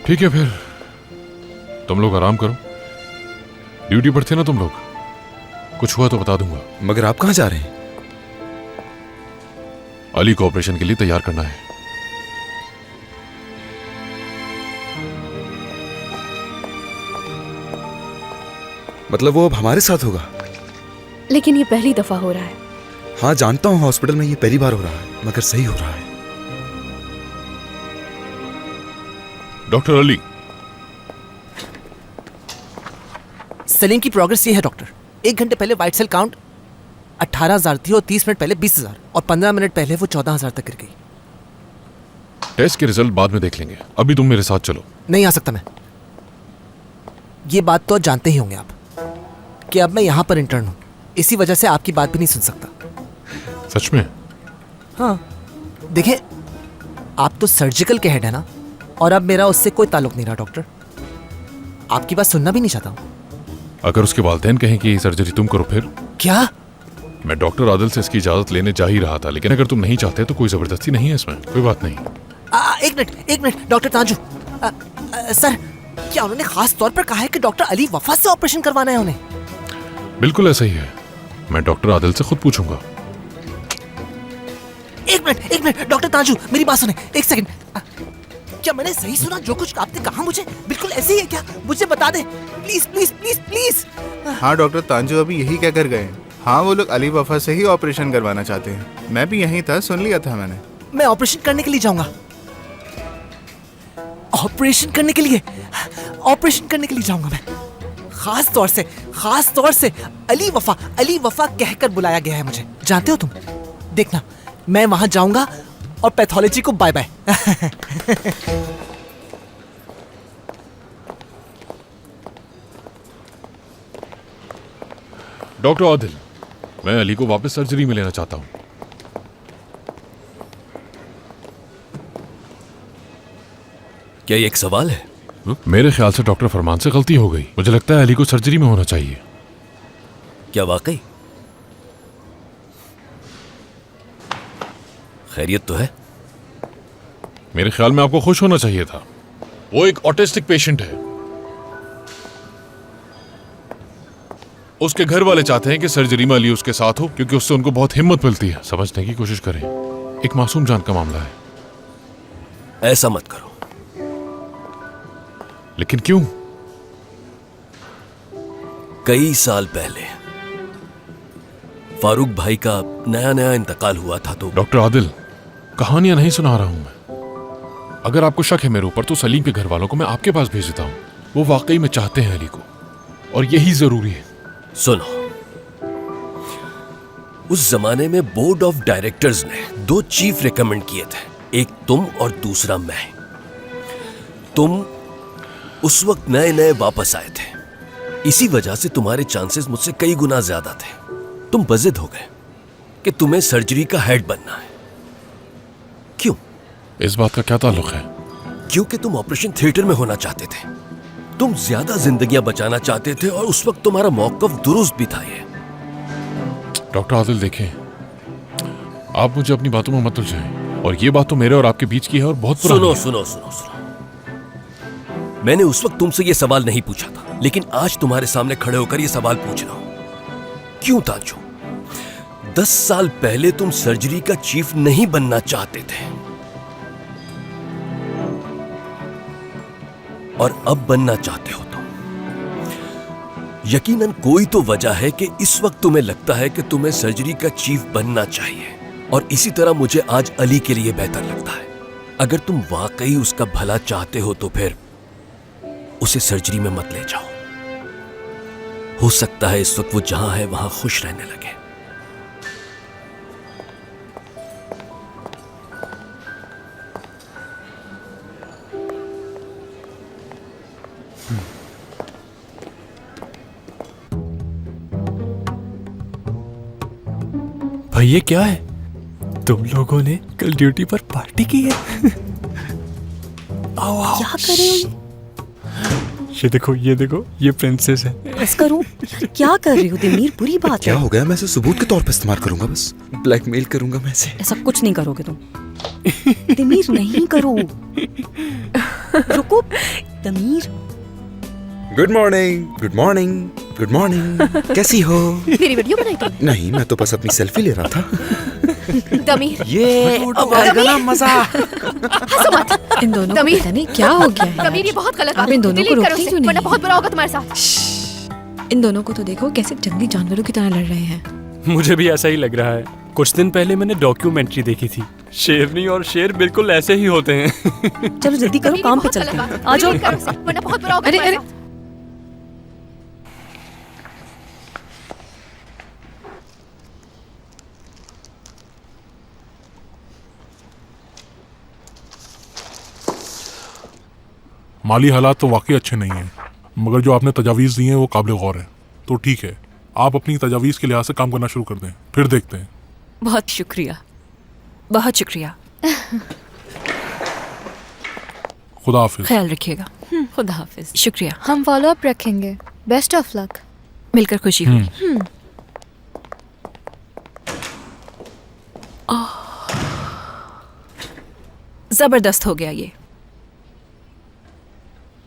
ठीक है फिर तुम लोग आराम करो, ड्यूटी पर थे ना तुम लोग, कुछ हुआ तो बता दूंगा। मगर आप कहाँ जा रहे हैं? अली को ऑपरेशन के लिए तैयार करना है। मतलब वो अब हमारे साथ होगा? लेकिन ये पहली दफा हो रहा है। हाँ जानता हूँ, हॉस्पिटल में ये पहली बार हो रहा है, मगर सही हो रहा है। डॉक्टर अली, सलीम की प्रोग्रेस ये है डॉक्टर। 1 घंटे पहले व्हाइट सेल काउंट 18,000 थी और 30 मिनट पहले 20,000 और 15 मिनट पहले वो 14,000 तक गिर गई। टेस्ट के रिजल्ट बाद में देख लेंगे, अभी तुम मेरे साथ चलो। नहीं आ सकता मैं। ये बात तो जानते ही होंगे आप कि अब मैं यहाँ पर इंटर्न हूँ, इसी वजह से आपकी बात भी नहीं सुन सकता। सच में? हाँ देखिए, आप तो सर्जिकल के हेड है ना, और अब मेरा उससे कोई ताल्लुक नहीं रहा डॉक्टर। आपकी बात सुनना भी नहीं चाहता हूँ। अगर उसके वालिदैन कहें कि ये सर्जरी तुम करो फिर? क्या? मैं डॉक्टर आदिल से इसकी इजाजत लेने जा ही रहा था, लेकिन अगर तुम नहीं चाहते तो कोई जबरदस्ती नहीं है इसमें, कोई बात नहीं। एक मिनट डॉक्टर ताजू, सर क्या उन्होंने खास तौर पर कहा है कि डॉक्टर अली वफा से ऑपरेशन करवाना है उन्हें? बिल्कुल ऐसा ही है, मैं डॉक्टर आदिल से खुद पूछूंगा। एक मिनट डॉक्टर ताजू, मेरी बात सुने, एक सेकंड। क्या मैंने सही सुना? जो कुछ आपने कहा मुझे बिल्कुल ऐसे ही है क्या? मुझे बता दे प्लीज प्लीज प्लीज प्लीज। हाँ डॉक्टर तांजू अभी यही क्या कर गए। हाँ वो लोग अली वफा से ही ऑपरेशन करवाना चाहते हैं। मैं भी यहीं था, सुन लिया था मैंने। मैं ऑपरेशन करने के लिए जाऊंगा। ऑपरेशन करने के लिए जाऊंगा मैं। खास तौर से अली वफा कहकर बुलाया गया है मुझे। जानते हो तुम? देखना मैं वहां जाऊंगा और पैथोलॉजी को बाय बाय। डॉक्टर आदिल, मैं अली को वापस सर्जरी में लेना चाहता हूं। क्या ये एक सवाल है? मेरे ख्याल से डॉक्टर फरमान से गलती हो गई। मुझे लगता है अली को सर्जरी में होना चाहिए। क्या वाकई? खैरियत तो है? मेरे ख्याल में आपको खुश होना चाहिए था। वो एक ऑटिस्टिक पेशेंट है। उसके घर वाले चाहते हैं कि सर्जरी में अली उसके साथ हो, क्योंकि उससे उनको बहुत हिम्मत मिलती है। समझने की कोशिश करें, एक मासूम जान का मामला है। ऐसा मत करो। लेकिन क्यों? कई साल पहले फारूक भाई का नया इंतकाल हुआ था तो। डॉक्टर आदिल, कहानियां नहीं सुना रहा हूं मैं। अगर आपको शक है मेरे ऊपर तो सलीम के घर वालों को मैं आपके पास भेज देता हूं। वो वाकई में चाहते हैं अली को, और यही जरूरी है। सुनो, उस जमाने में बोर्ड ऑफ डायरेक्टर्स ने 2 चीफ रिकमेंड किए थे, एक तुम और दूसरा मैं। तुम उस वक्त नए वापस आए थे, इसी वजह से तुम्हारे चांसेस मुझसे कई गुना ज्यादा थे। तुम बजिद हो गए कि तुम्हें सर्जरी का हेड बनना है। क्यों? इस बात का क्या ताल्लुक है? क्योंकि तुम ऑपरेशन थिएटर में होना चाहते थे। तुम ज्यादा जिंदगियां बचाना चाहते थे और उस वक्त तुम्हारा मौकफ दुरुस्त भी था। ये डॉक्टर आदिल देखें, आप मुझे अपनी बातों में मत उलझाएं, और ये बात तो मेरे और आपके बीच की है और बहुत पुरानी है। सुनो। मैंने उस वक्त तुमसे ये सवाल नहीं पूछा था, लेकिन आज तुम्हारे सामने खड़े होकर ये सवाल पूछ रहा हूं। क्यों ताजू? 10 साल पहले तुम सर्जरी का चीफ नहीं बनना चाहते थे, और अब बनना चाहते हो तुम। यकीनन कोई तो वजह है कि इस वक्त तुम्हें लगता है कि तुम्हें सर्जरी का चीफ बनना चाहिए, और इसी तरह मुझे आज अली के लिए बेहतर लगता है। अगर तुम वाकई उसका भला चाहते हो तो फिर उसे सर्जरी में मत ले जाओ। हो सकता है इस वक्त वो जहां है वहां खुश रहने लगे। भाई ये क्या है? तुम लोगों ने कल ड्यूटी पर पार्टी की है? आओ आओ। क्या कर रहे हो? ये देखो ये प्रिंसेस है। बस करो, क्या कर रही हो दिमीर? बुरी बात क्या है। हो गया? मैं इसे सबूत के तौर पर इस्तेमाल करूंगा, बस ब्लैकमेल करूंगा मैं इसे। ऐसा कुछ नहीं करोगे तुम। दिमीर नहीं करो। रुको तमीर। Good morning, good morning, good morning. कैसी हो? मेरी वीडियो बनाई तुमने? नहीं, मैं तो बस अपनी सेल्फी ले रहा था। तमीर, ये अब आएगा ना मजा। हंसो मत। इन दोनों को तमीर। पता नहीं क्या हो गया है। तमीर, ये बहुत गलत आप इन दोनों को रोकती क्यों नहीं? वरना बहुत बुरा होगा तुम्हारे साथ। इन दोनों को तो देखो कैसे जंगली जानवरों की तरह लड़ रहे हैं। मुझे भी ऐसा ही लग रहा है। कुछ दिन पहले मैंने डॉक्यूमेंट्री देखी थी। शेरनी और शेर बिल्कुल ऐसे ही होते हैं। चलो जल्दी करो, काम पे चलते हैं। आ जाओ। वरना बहुत बुरा होगा अरे तुम्हारे अरे, साथ। माली हालात तो वाकई अच्छे नहीं हैं, मगर जो आपने तजावीज़ दी हैं वो काबिल गौर है। तो ठीक है, आप अपनी तजावीज़ के लिहाज से काम करना शुरू कर दें, फिर देखते हैं। बहुत शुक्रिया, बहुत शुक्रिया। खुदा हाफिज। ख्याल रखिएगा। खुदा हाफिज। शुक्रिया। हम फॉलो अप रखेंगे। Best of luck. मिलकर खुशी हुई। जबरदस्त हो गया ये।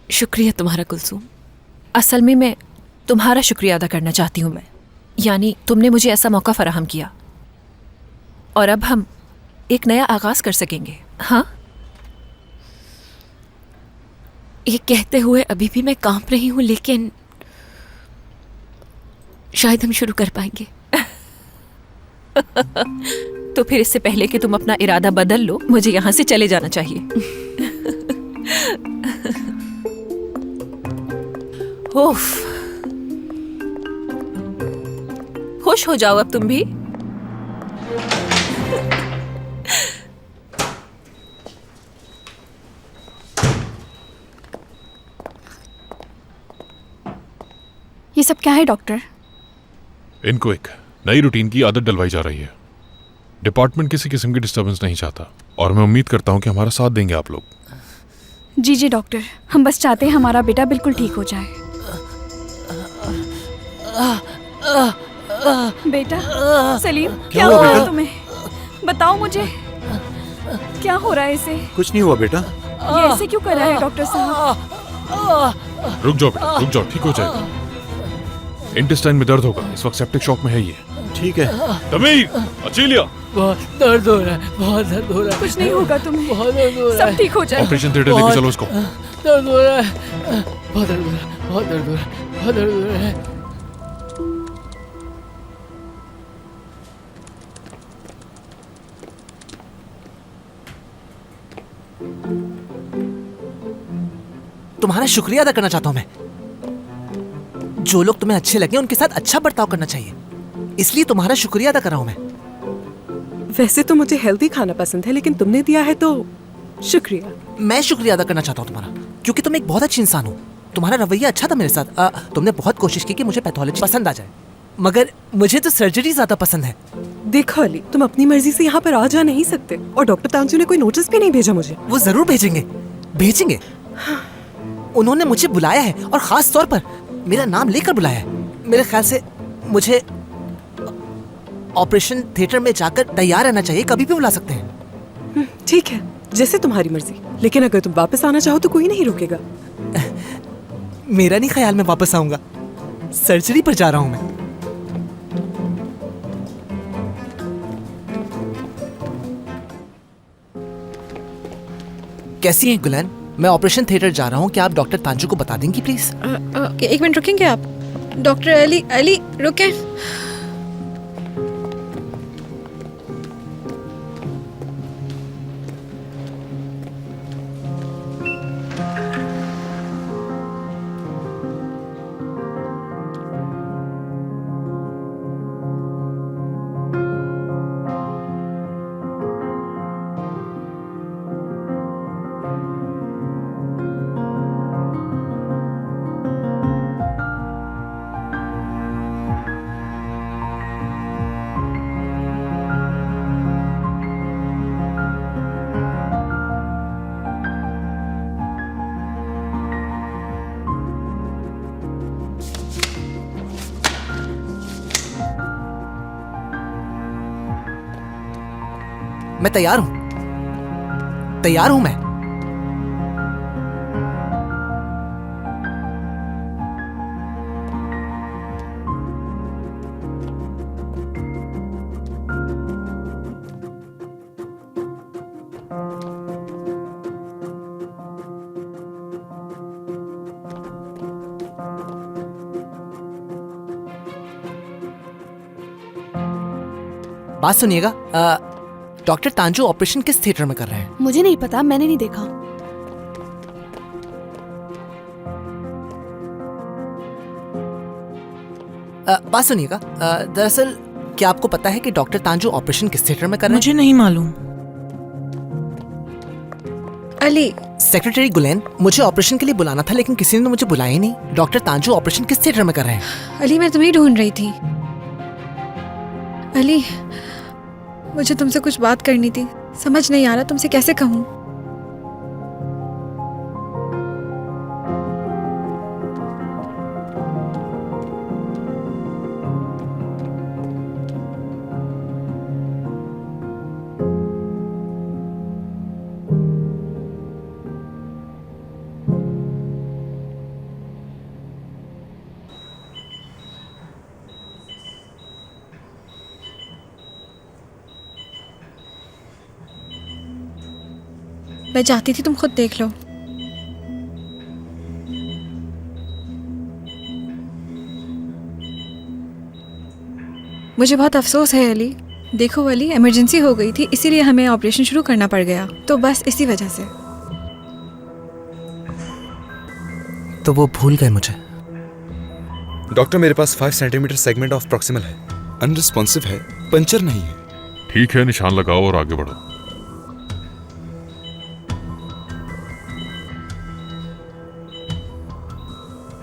शुक्रिया तुम्हारा कुलसूम। असल में मैं तुम्हारा शुक्रिया अदा करना चाहती हूँ मैं। यानी तुमने मुझे ऐसा मौका फराहम किया और अब हम एक नया आगाज कर सकेंगे। हाँ, ये कहते हुए अभी भी मैं कांप रही हूँ, लेकिन शायद हम शुरू कर पाएंगे। तो फिर इससे पहले कि तुम अपना इरादा बदल लो, मुझे यहां से चले जाना चाहिए। ओफ, खुश हो जाओ अब तुम भी। ये सब क्या है डॉक्टर? इनको एक नई रूटीन की आदत डलवाई जा रही है। डिपार्टमेंट किसी किस्म की डिस्टर्बेंस नहीं चाहता और मैं उम्मीद करता हूं कि हमारा साथ देंगे आप लोग। जी जी डॉक्टर, हम बस चाहते हैं हमारा बेटा बिल्कुल ठीक हो जाए। बेटा सलीम, क्या हुआ हुआ बेटा? तुम्हें? बताओ मुझे, क्या हो रहा है इसे? कुछ नहीं हुआ बेटा। ये ऐसे क्यों कर रहा है डॉक्टर साहब? रुक जाओ बेटा, रुक जाओ, ठीक हो जाएगा। इंटेस्टाइन में दर्द होगा, इस वक्त सेप्टिक शॉक में है ये। ठीक है। तमीर, अचीलिया, बहुत दर्द हो रहा है, बहुत दर्द हो रहा है। कुछ नहीं होगा तुम्हें, बहुत दर्द हो रहा है। सब ठीक हो जाएगा। ऑपरेशन थिएटर लेके चलो उसको। दर्द हो रहा है, बहुत दर्द हो रहा है, बहुत दर्द हो रहा है, बहुत दर्द हो रहा है। तुम्हारा शुक्रिया अदा करना चाहता हूं मैं। जो लोग तुम्हें अच्छे लगे उनके साथ अच्छा बर्ताव करना चाहिए, इसलिए तुम्हारा शुक्रिया अदा कर रहा हूं मैं। वैसे तो मुझे हेल्दी खाना पसंद है, लेकिन तुमने दिया है तो शुक्रिया। मैं शुक्रिया अदा करना चाहता हूं तुम्हारा, क्योंकि तुम एक बहुत अच्छी इंसान हो। तुम्हारा रवैया अच्छा था मेरे साथ। तुमने बहुत कोशिश की कि मुझे पैथोलॉजी पसंद आ जाए, मगर मुझे तो सर्जरी ज्यादा पसंद है। देखो अली, तुम अपनी मर्जी से यहाँ पर आ जा नहीं सकते, और डॉक्टर तांजू ने कोई नोटिस भी नहीं भेजा मुझे। वो जरूर भेजेंगे, भेजेंगे। उन्होंने मुझे बुलाया है और खास तौर पर मेरा नाम लेकर बुलाया है। मेरे ख्याल से मुझे ऑपरेशन थिएटर में जाकर तैयार रहना चाहिए, कभी भी बुला सकते हैं। ठीक है, जैसे तुम्हारी मर्जी, लेकिन अगर तुम वापस आना चाहो तो कोई नहीं रोकेगा। मेरा नहीं ख्याल मैं वापस आऊंगा, सर्जरी पर जा रहा हूं मैं। कैसी हैं गुलन? मैं ऑपरेशन थिएटर जा रहा हूँ, क्या आप डॉक्टर तांजू को बता देंगी प्लीज? एक मिनट रुकेंगे आप? डॉक्टर अली, अली रुके। मैं तैयार हूं, तैयार हूं मैं। बात सुनिएगा, डॉक्टर तांजू ऑपरेशन किस थिएटर में कर रहे हैं? मुझे नहीं पता, मैंने नहीं देखा। बात सुनिएगा, दरअसल क्या आपको पता है कि डॉक्टर तांजू ऑपरेशन किस थिएटर में कर रहे हैं? मुझे नहीं मालूम। अली, सेक्रेटरी गुलेन, मुझे ऑपरेशन के लिए बुलाना था लेकिन किसी ने मुझे बुलाया ही नहीं। डॉक्टर तांजू ऑपरेशन किस थिएटर में कर रहे हैं? अली मैं तुम्हें ढूंढ रही थी। अली, मुझे तुमसे कुछ बात करनी थी, समझ नहीं आ रहा तुमसे कैसे कहूँ। मैं चाहती थी तुम खुद देख लो। मुझे बहुत अफसोस है अली। देखो अली, इमरजेंसी हो गई थी, इसीलिए हमें ऑपरेशन शुरू करना पड़ गया, तो बस इसी वजह से। तो वो भूल गए मुझे। डॉक्टर मेरे पास 5 सेंटीमीटर सेगमेंट ऑफ प्रॉक्सिमल है, अनरिस्पॉन्सिव है, पंचर नहीं है। ठीक है, निशान लगाओ और आगे बढ़ो।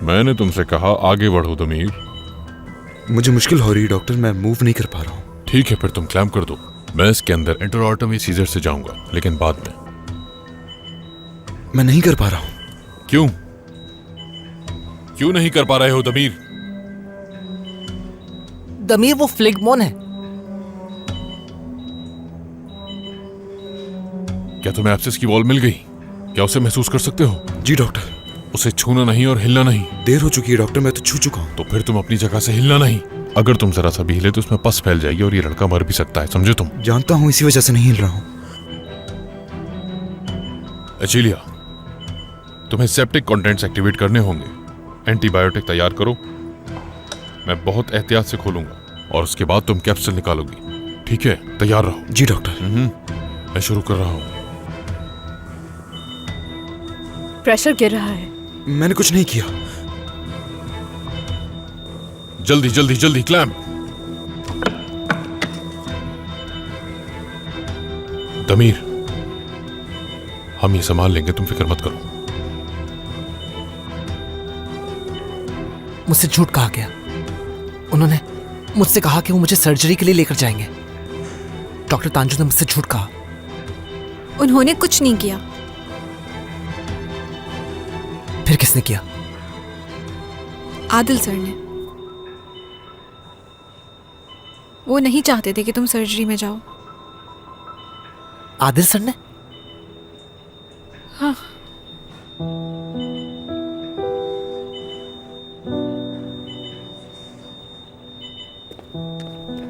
मैंने तुमसे कहा आगे बढ़ो दमीर। मुझे मुश्किल हो रही है डॉक्टर, मैं मूव नहीं कर पा रहा हूँ। ठीक है, फिर तुम क्लैम्प कर दो। मैं इसके अंदर इंटरऑटमी सीजर से जाऊंगा, लेकिन बाद में। मैं नहीं कर पा रहा हूँ। क्यों? क्यों नहीं कर पा रहे हो दमीर? दमीर, वो फ्लिगमोन है। क्या तुम्हें एब्सेस की वॉल मिल गई? क्या उसे महसूस कर सकते हो? जी डॉक्टर। उसे छूना नहीं और हिलना नहीं। देर हो चुकी है डॉक्टर, मैं तो छू चुका हूँ। तो फिर तुम अपनी जगह से हिलना नहीं। अगर तुम जरा सा भी हिले तो उसमें पस फैल जाएगी और ये लड़का मर भी सकता है, समझे तुम? जानता हूँ, इसी वजह से नहीं हिल रहा हूँ। एचिलिया, तुम्हें सेप्टिक कंटेंट्स एक्टिवेट करने होंगे। एंटीबायोटिक तैयार करो, मैं बहुत एहतियात से खोलूंगा और उसके बाद तुम कैप्सूल निकालोगी। ठीक है, तैयार रहो। जी डॉक्टर। मैं शुरू कर रहा हूँ। प्रेशर गिर रहा है। मैंने कुछ नहीं किया। जल्दी जल्दी जल्दी, क्लैम्प। दमीर, हम ये संभाल लेंगे, तुम फिक्र मत करो। मुझसे झूठ कहा गया। उन्होंने मुझसे कहा कि वो मुझे सर्जरी के लिए लेकर जाएंगे। डॉक्टर तांजू ने मुझसे झूठ कहा। उन्होंने कुछ नहीं किया। फिर किसने किया? आदिल सर ने। वो नहीं चाहते थे कि तुम सर्जरी में जाओ। आदिल सर ने? हाँ।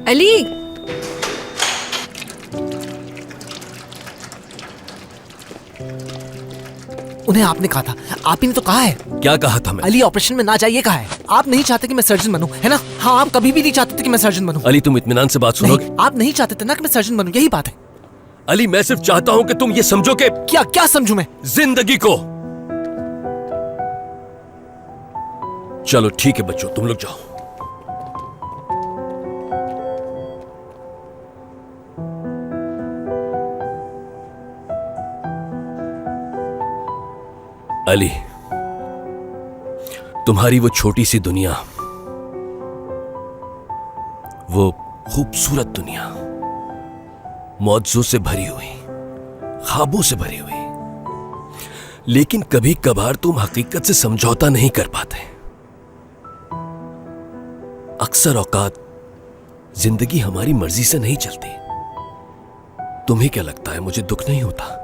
अली, उन्हें आपने कहा था, आप ही ने तो कहा है। क्या कहा था मैं? अली ऑपरेशन में ना जाइए कहा है। आप नहीं चाहते कि मैं सर्जन बनूं, है ना? हाँ, आप कभी भी नहीं चाहते थे कि मैं सर्जन बनूं। अली, तुम इत्मीनान से बात सुनोगे? आप नहीं चाहते थे ना कि मैं सर्जन बनूं, यही बात है। अली, मैं सिर्फ चाहता हूं कि तुम ये समझो कि क्या क्या समझूं मैं? जिंदगी को। चलो ठीक है बच्चों, तुम लोग जाओ। अली, तुम्हारी वो छोटी सी दुनिया, वो खूबसूरत दुनिया, मौजों से भरी हुई, ख्वाबों से भरी हुई, लेकिन कभी कभार तुम हकीकत से समझौता नहीं कर पाते। अक्सर औकात जिंदगी हमारी मर्जी से नहीं चलती। तुम्हें क्या लगता है मुझे दुख नहीं होता?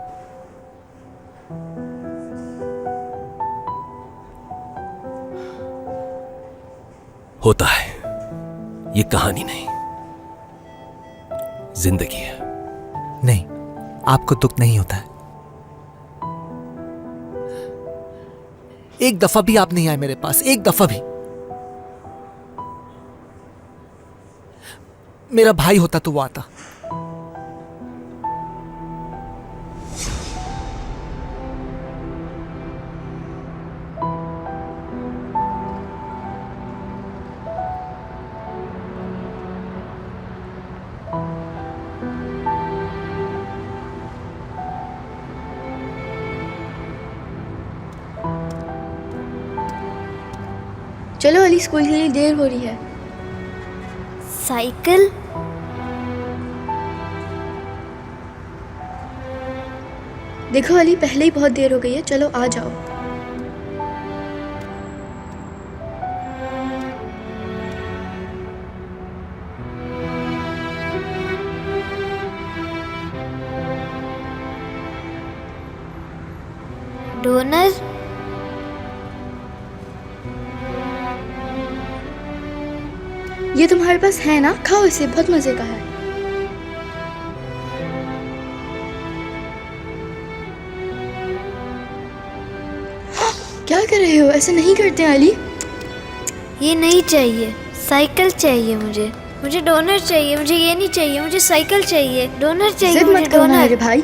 होता है। ये कहानी नहीं, जिंदगी है। नहीं, आपको दुख नहीं होता है। एक दफा भी आप नहीं आए मेरे पास, एक दफा भी। मेरा भाई होता तो वो आता। चलो अली, स्कूल के लिए देर हो रही है। साइकिल? देखो अली, पहले ही बहुत देर हो गई है, चलो आ जाओ। डोनर? ये तुम्हारे पास है ना, खाओ इसे, बहुत मजे का है। क्या कर रहे हो? ऐसे नहीं करते हैं अली। ये नहीं चाहिए, साइकिल चाहिए मुझे। मुझे डोनर चाहिए, मुझे ये नहीं चाहिए, मुझे साइकिल चाहिए। डोनर चाहिए जिद मुझे, मत करो ना मेरे डोनर। भाई।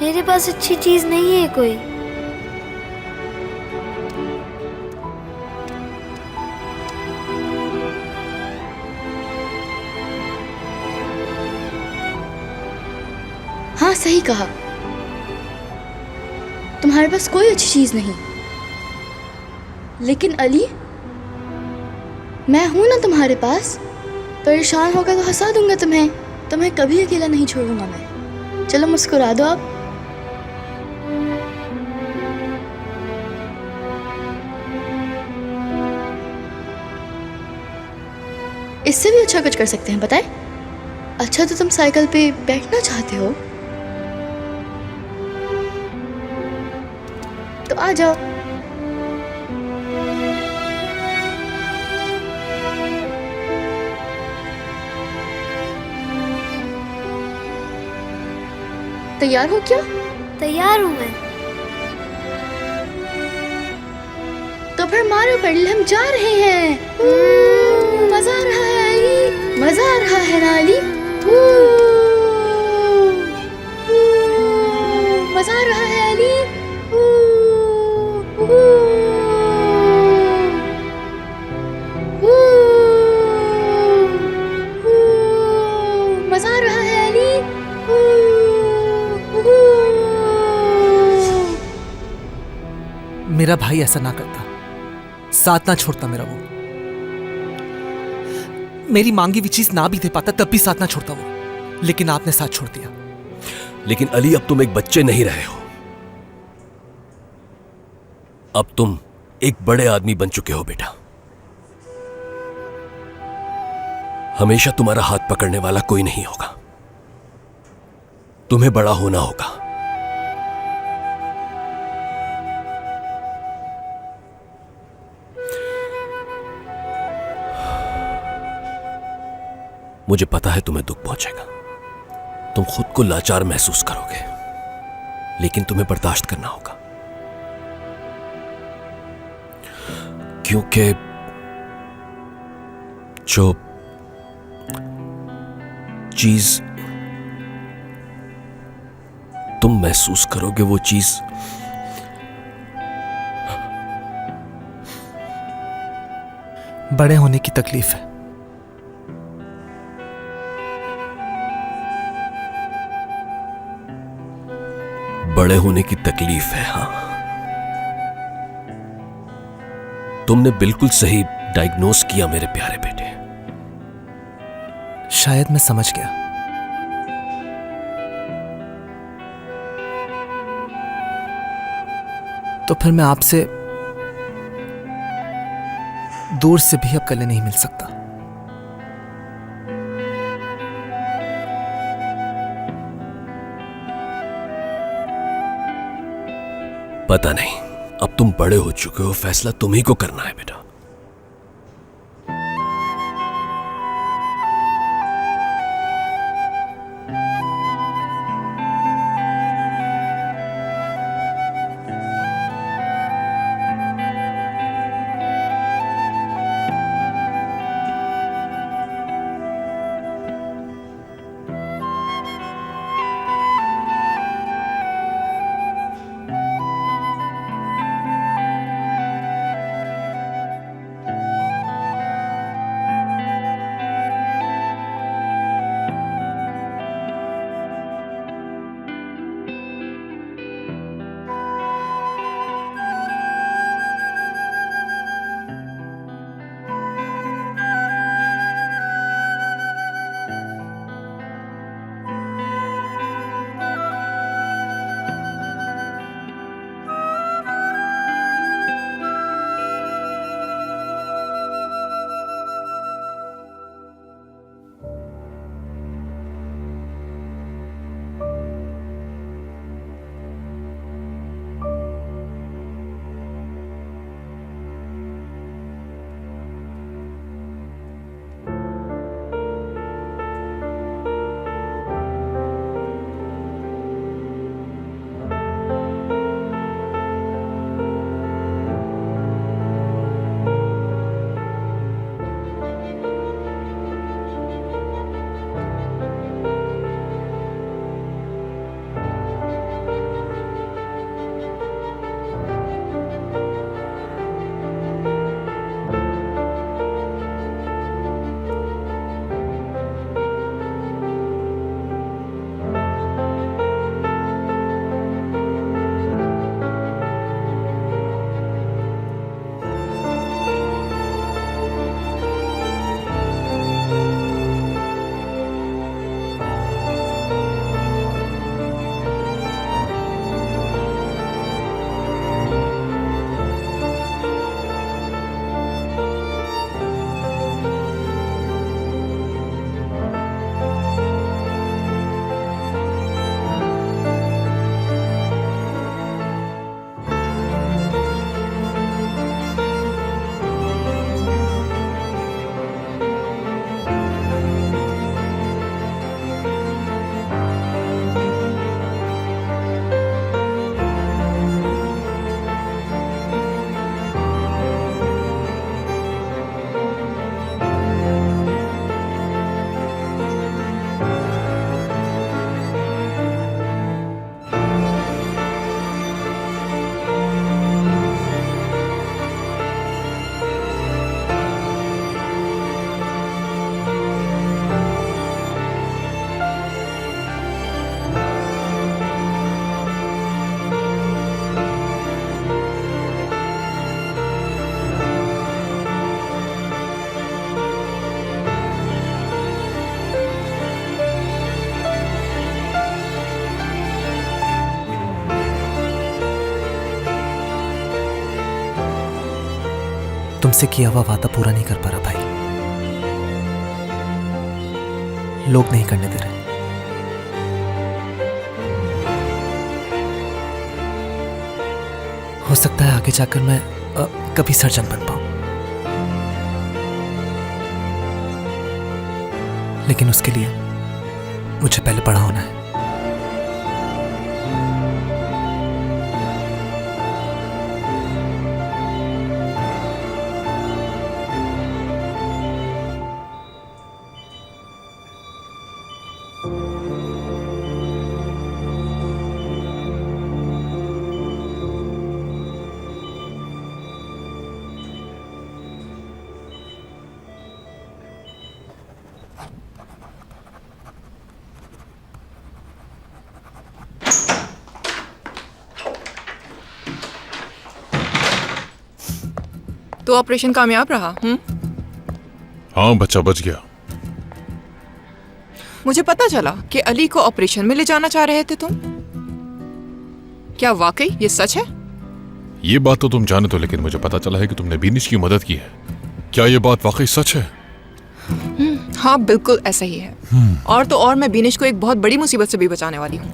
मेरे पास अच्छी चीज नहीं है कोई। हाँ सही कहा, तुम्हारे पास कोई अच्छी चीज नहीं। लेकिन अली, मैं हूं ना तुम्हारे पास। परेशान होगा तो हंसा दूंगा तुम्हें। तुम्हें कभी अकेला नहीं छोड़ूंगा मैं। चलो मुस्कुरा दो आप। इससे भी अच्छा कुछ कर सकते हैं, बताएं? अच्छा तो तुम साइकिल पे बैठना चाहते हो तो आ जाओ। तैयार हो क्या? तैयार हूँ मैं। तो फिर मारो पेडल, हम जा रहे हैं। मजा आ रहा है अली, मजा आ रहा है ना अली? मजा आ रहा है अली? मजा आ रहा है अली? मेरा भाई ऐसा ना करता, साथ ना छोड़ता मेरा वो। मेरी मांगी हुई चीज ना भी दे पाता तब भी साथ ना छोड़ता वो, लेकिन आपने साथ छोड़ दिया। लेकिन अली, अब तुम एक बच्चे नहीं रहे हो। अब तुम एक बड़े आदमी बन चुके हो बेटा। हमेशा तुम्हारा हाथ पकड़ने वाला कोई नहीं होगा। तुम्हें बड़ा होना होगा। मुझे पता है तुम्हें दुख पहुंचेगा, तुम खुद को लाचार महसूस करोगे, लेकिन तुम्हें बर्दाश्त करना होगा। क्योंकि जो चीज तुम महसूस करोगे वो चीज बड़े होने की तकलीफ है। बड़े होने की तकलीफ है, हाँ। तुमने बिल्कुल सही डायग्नोस किया मेरे प्यारे बेटे। शायद मैं समझ गया। तो फिर मैं आपसे दूर से भी अब गले नहीं मिल सकता। पता नहीं, अब तुम बड़े हो चुके हो, फैसला तुम्ही को करना है बेटा। तुमसे किया हुआ वादा पूरा नहीं कर पा रहा भाई। लोग नहीं करने दे रहे। हो सकता है आगे जाकर मैं कभी सर्जन बन पाऊं, लेकिन उसके लिए मुझे पहले बड़ा होना है। तो ऑपरेशन कामयाब रहा? हाँ, बच्चा बच गया। मुझे पता चला कि अली को ऑपरेशन में ले जाना चाह रहे थे तुम। क्या वाकई ये सच है? ये बात तो तुम जाने तो, लेकिन मुझे पता चला है कि तुमने बीनिश की मदद की है। क्या ये बात वाकई सच है? हाँ, बिल्कुल ऐसा ही है। और तो और मैं बीनिश को एक बहुत बड़ी मुसीबत से भी बचाने वाली हूँ।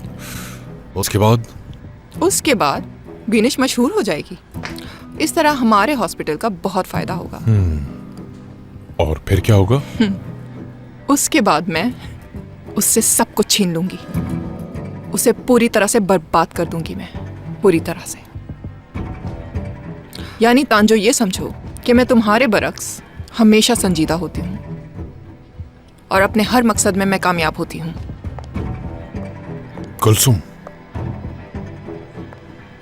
उसके बाद? उसके बाद बीनिश मशहूर हो जाएगी। इस तरह हमारे हॉस्पिटल का बहुत फायदा होगा। और फिर क्या होगा? उसके बाद मैं उससे सब कुछ छीन लूंगी। उसे पूरी तरह से बर्बाद कर दूंगी मैं, पूरी तरह से। यानी तांजो, ये समझो कि मैं तुम्हारे बरक्स हमेशा संजीदा होती हूँ और अपने हर मकसद में मैं कामयाब होती हूँ। कुलसुम,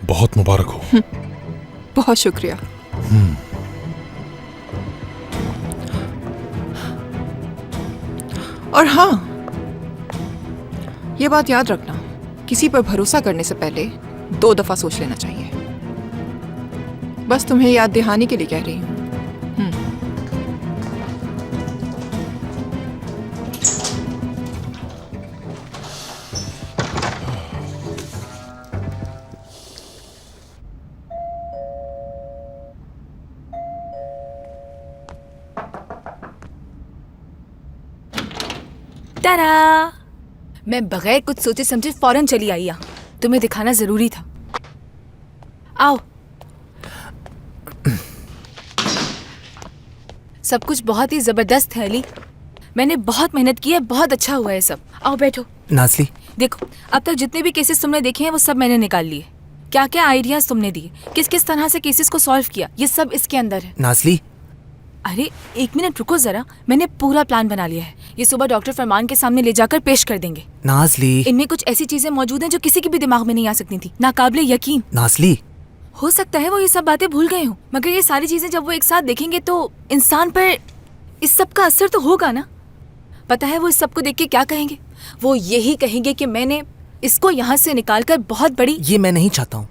बहुत मुबारक हो। बहुत शुक्रिया। और हाँ, ये बात याद रखना, किसी पर भरोसा करने से पहले 2 दफा सोच लेना चाहिए। बस तुम्हें याद दहानी के लिए कह रही हूँ। तारा! मैं बगैर कुछ सोचे समझे फौरन चली आई यहाँ। तुम्हें दिखाना जरूरी था। आओ। सब कुछ बहुत ही जबरदस्त है अली। मैंने बहुत मेहनत की है, बहुत अच्छा हुआ है सब। आओ बैठो। नाज़ली, देखो, अब तक जितने भी केसेस तुमने देखे हैं वो सब मैंने निकाल लिए। क्या क्या आइडियाज तुमने दिए, किस किस तरह से केसेस को सॉल्व किया, ये सब इसके अंदर है। नाज़ली, अरे 1 मिनट रुको जरा, मैंने पूरा प्लान बना लिया है। ये सुबह डॉक्टर फरमान के सामने ले जाकर पेश कर देंगे। नाज़ली, इनमें कुछ ऐसी चीजें मौजूद हैं जो किसी के भी दिमाग में नहीं आ सकती थी, नाकाबिले यकीन। नाज़ली, हो सकता है वो ये सब बातें भूल गए हों, मगर ये सारी चीजें जब वो एक साथ देखेंगे तो इंसान पर इस सब का असर तो होगा ना। पता है वो इस सब को देख के क्या कहेंगे? वो यही कहेंगे कि मैंने इसको यहाँ से निकालकर बहुत बड़ी। ये मैं नहीं चाहता हूँ।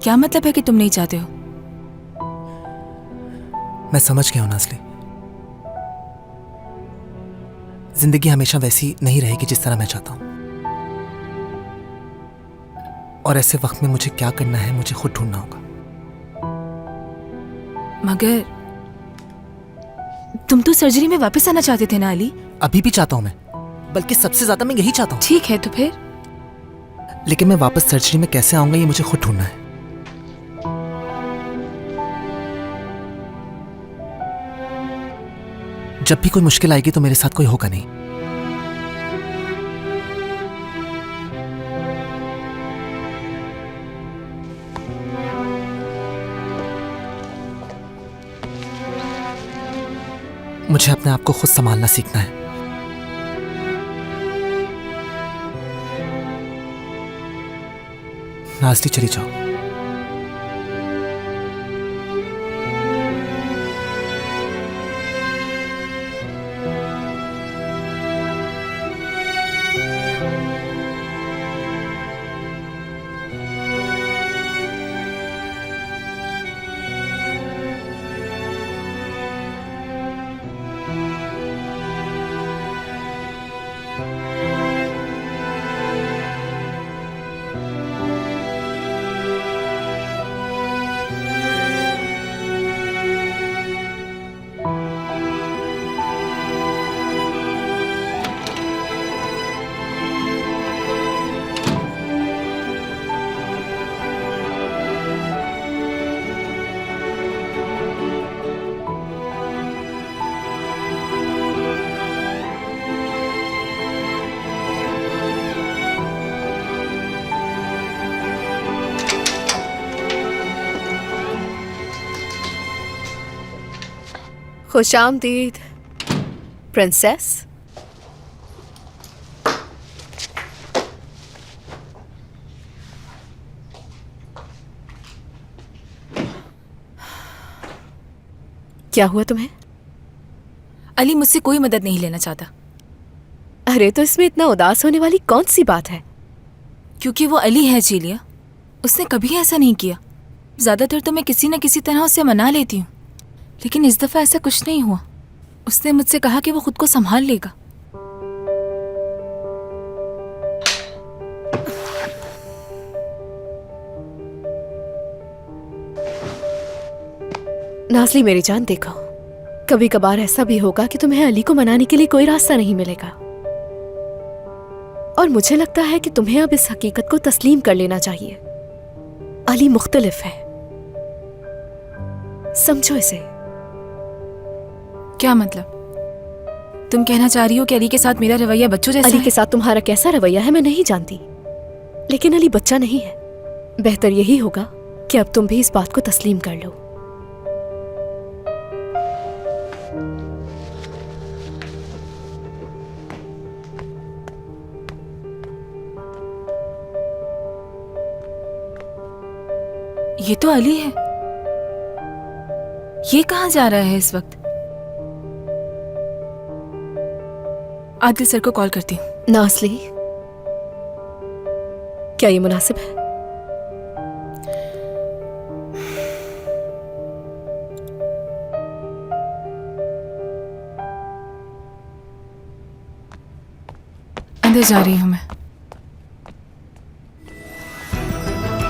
क्या मतलब है कि तुम नहीं चाहते हो? मैं समझ गया हूँ नाज़ली। जिंदगी हमेशा वैसी नहीं रहेगी जिस तरह मैं चाहता हूँ, और ऐसे वक्त में मुझे क्या करना है मुझे खुद ढूंढना होगा। मगर तुम तो सर्जरी में वापस आना चाहते थे ना अली? अभी भी चाहता हूँ मैं, बल्कि सबसे ज्यादा मैं यही चाहता हूँ। ठीक है तो फिर? लेकिन मैं वापस सर्जरी में कैसे आऊंगा ये मुझे खुद ढूंढना है। जब भी कोई मुश्किल आएगी तो मेरे साथ कोई होगा नहीं। मुझे अपने आप को खुद संभालना सीखना है। नाज़ली, चली जाओ। खुशामदीद प्रिंसेस। क्या हुआ तुम्हें? अली मुझसे कोई मदद नहीं लेना चाहता। अरे तो इसमें इतना उदास होने वाली कौन सी बात है? क्योंकि वो अली है जीलिया, उसने कभी ऐसा नहीं किया। ज्यादातर तो मैं किसी न किसी तरह उसे मना लेती हूँ, लेकिन इस दफा ऐसा कुछ नहीं हुआ। उसने मुझसे कहा कि वो खुद को संभाल लेगा। नाज़ली मेरी जान, देखो कभी कभार ऐसा भी होगा कि तुम्हें अली को मनाने के लिए कोई रास्ता नहीं मिलेगा, और मुझे लगता है कि तुम्हें अब इस हकीकत को तस्लीम कर लेना चाहिए। अली मुख्तलिफ है, समझो इसे। क्या मतलब? तुम कहना चाह रही हो कि अली के साथ मेरा रवैया बच्चों जैसा अली है? के साथ तुम्हारा कैसा रवैया है मैं नहीं जानती, लेकिन अली बच्चा नहीं है। बेहतर यही होगा कि अब तुम भी इस बात को तस्लीम कर लो। ये तो अली है। ये कहाँ जा रहा है इस वक्त? आदिल सर को कॉल करती हूँ। नाज़ली, क्या ये मुनासिब है? अंदर जा रही हूँ मैं।